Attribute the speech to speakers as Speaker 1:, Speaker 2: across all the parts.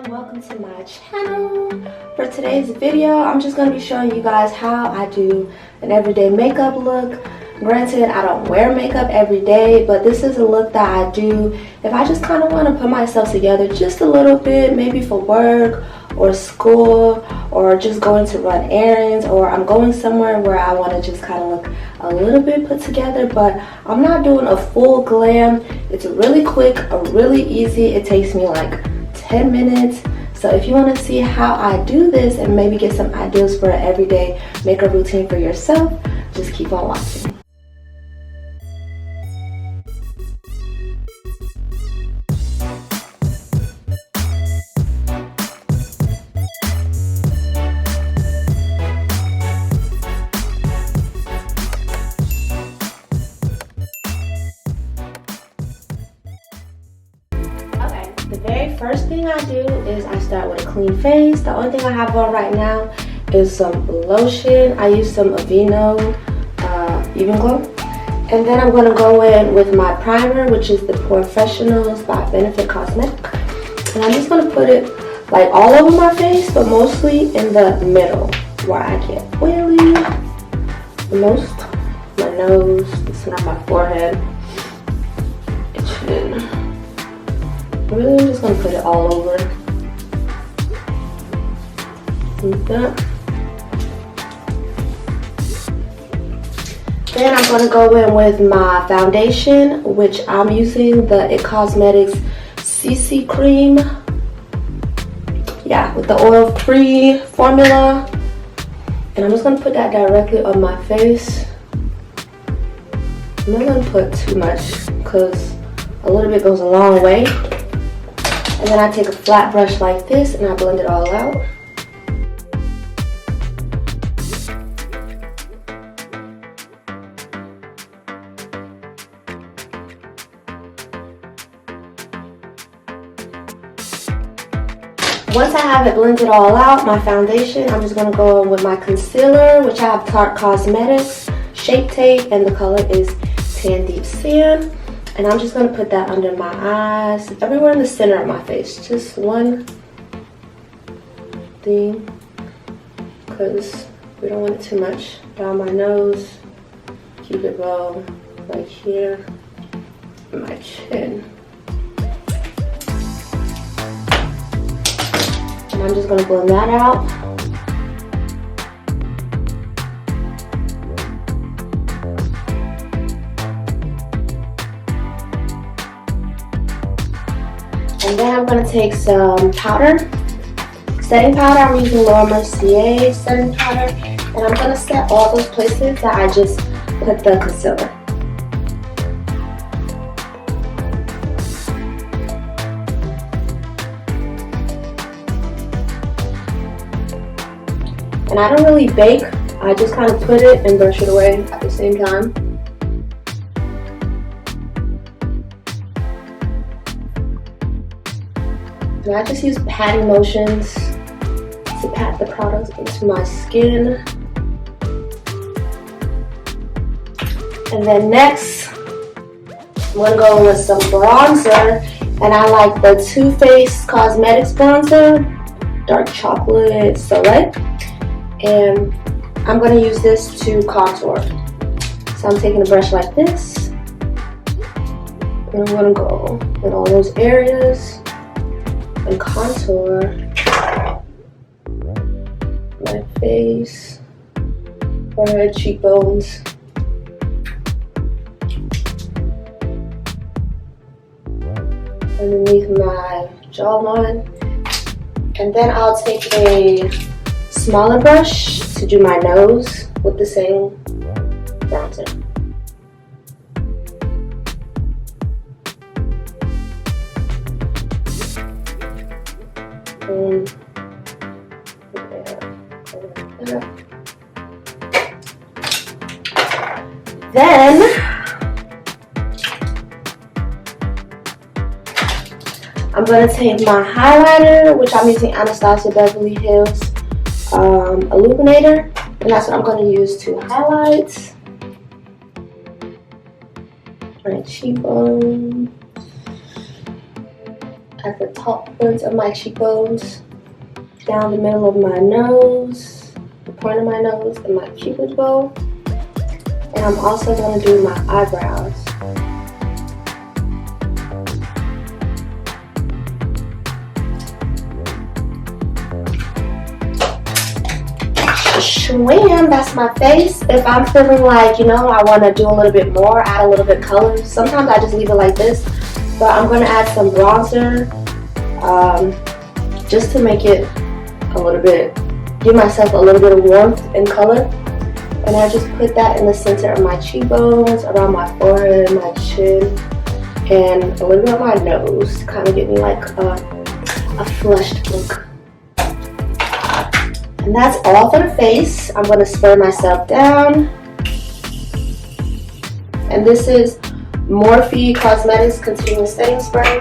Speaker 1: and welcome to my channel. For today's video, I'm just going to be showing you guys how I do an everyday makeup look. Granted, I don't wear makeup every day, but this is a look that I do if I just kind of want to put myself together just a little bit, maybe for work or school, or just going to run errands, or I'm going somewhere where I want to just kind of look a little bit put together, but I'm not doing a full glam. It's really quick, really easy. It takes me like 10 minutes. So if you want to see how I do this and maybe get some ideas for an everyday makeup routine for yourself, just keep on watching. The very first thing I do is I start with a clean face. The only thing I have on right now is some lotion. I use some Aveeno Even Glow. And then I'm going to go in with my primer, which is the Professionals by Benefit Cosmetic. And I'm just going to put it like all over my face, but mostly in the middle where I get oily the most. My nose, this one on my forehead, chin. Really, I'm just going to put it all over like that. Then I'm going to go in with my foundation, which I'm using the It Cosmetics CC Cream. Yeah, with the oil-free formula. And I'm just going to put that directly on my face. I'm not going to put too much because a little bit goes a long way. And then I take a flat brush like this and I blend it all out. Once I have it blended all out, my foundation, I'm just going to go in with my concealer, which I have Tarte Cosmetics Shape Tape, and the color is Tan Deep Sand. And I'm just going to put that under my eyes, everywhere in the center of my face. Just one thing, because we don't want it too much. Down my nose, keep it low, like here, and my chin. And I'm just going to blend that out. And then I'm going to take some powder, setting powder. I'm using Laura Mercier setting powder. And I'm going to set all those places that I just put the concealer. And I don't really bake. I just kind of put it and brush it away at the same time. And I just use patting motions to pat the product into my skin. And then next, I'm going to go in with some bronzer. And I like the Too Faced Cosmetics bronzer, Dark Chocolate Select. And I'm going to use this to contour. So I'm taking a brush like this. And I'm going to go in all those areas and contour my face, forehead, cheekbones. Underneath my jawline. And then I'll take a smaller brush to do my nose with the same bronzer. Then I'm going to take my highlighter, which I'm using Anastasia Beverly Hills Illuminator, and that's what I'm going to use to highlight my cheekbone at the top points of my cheekbones, down the middle of my nose, the point of my nose, and my cupid's bow. And I'm also going to do my eyebrows. Shwam, that's my face. If I'm feeling like, you know, I want to do a little bit more, add a little bit color, sometimes I just leave it like this. But I'm going to add some bronzer just to make it a little bit, give myself a little bit of warmth and color. And I just put that in the center of my cheekbones, around my forehead, my chin, and a little bit on my nose to kind of give me like a flushed look. And that's all for the face. I'm going to spray myself down. And this is Morphe Cosmetics Continuous Setting Spray.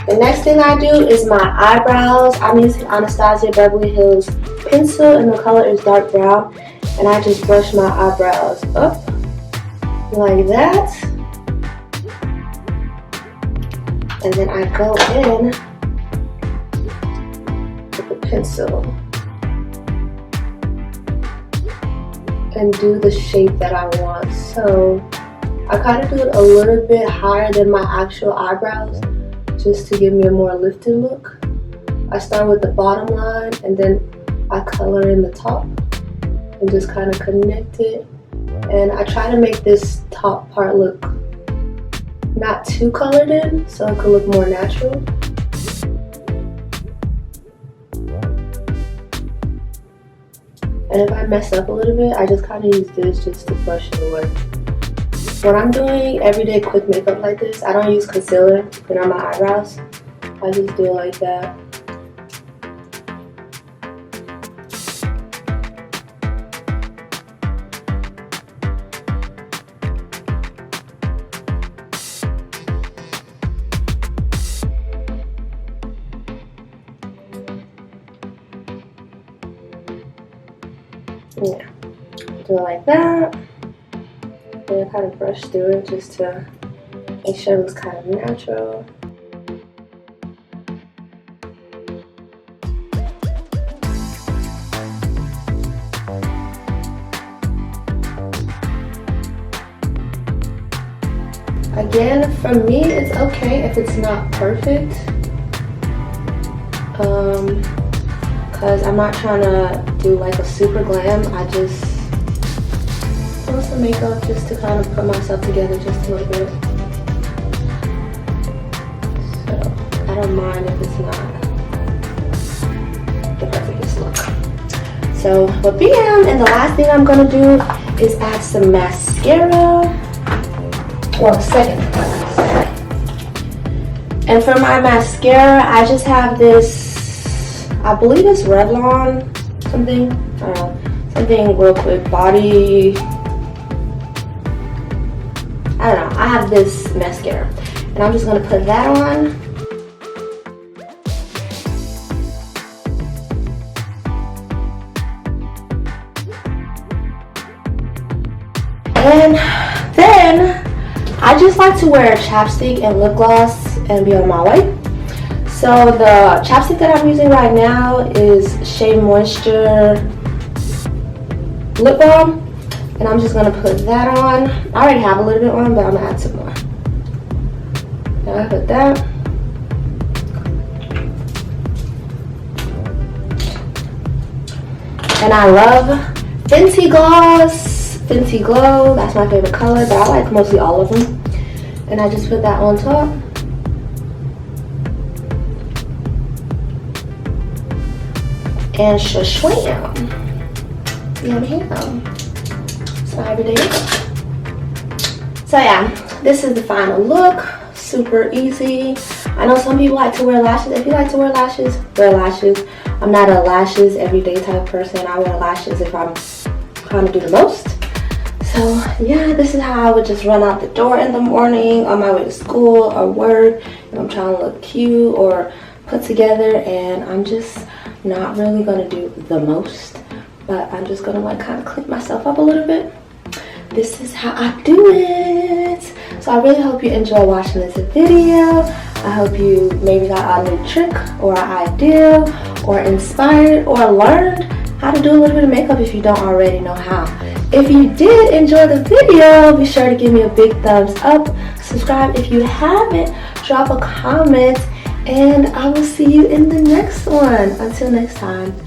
Speaker 1: The next thing I do is my eyebrows. I'm using Anastasia Beverly Hills pencil and the color is dark brown. And I just brush my eyebrows up like that. And then I go in with the pencil and do the shape that I want. So I kind of do it a little bit higher than my actual eyebrows just to give me a more lifted look. I start with the bottom line and then I color in the top and just kind of connect it. And I try to make this top part look not too colored in so it could look more natural. And if I mess up a little bit, I just kind of use this just to brush it away. When I'm doing everyday quick makeup like this, I don't use concealer to put on my eyebrows. I just do it like that. Yeah, do it like that. And kind of brush through it just to make sure it looks kind of natural. Again, for me, it's okay if it's not perfect. Because I'm not trying to do like a super glam. I just put some makeup just to kind of put myself together just a little bit. So I don't mind if it's not the perfectest look. So, but bam! And the last thing I'm gonna do is add some mascara. Well, second. And for my mascara, I just have this, I believe it's Revlon something. I don't know. Something real quick. Body. I don't know. I have this mascara. And I'm just going to put that on. And then I just like to wear chapstick and lip gloss and be on my way. So the chapstick that I'm using right now is Shea Moisture Lip Balm. And I'm just going to put that on. I already have a little bit on, but I'm going to add some more. Now I put that. And I love Fenty Gloss, Fenty Glow. That's my favorite color, but I like mostly all of them. And I just put that on top. And shwam. Yum yum. So everyday makeup. So yeah, this is the final look. Super easy. I know some people like to wear lashes. If you like to wear lashes, wear lashes. I'm not a lashes everyday type person. I wear lashes if I'm trying to do the most. So yeah, this is how I would just run out the door in the morning on my way to school or work. And I'm trying to look cute or put together, and I'm just not really gonna do the most, but I'm just gonna like kind of clean myself up a little bit. This is how I do it. So I really hope you enjoy watching this video. I hope you maybe got a new trick or an idea or inspired or learned how to do a little bit of makeup if you don't already know how. If you did enjoy the video, be sure to give me a big thumbs up. Subscribe if you haven't. Drop a comment, and I will see you in the next one. Until next time.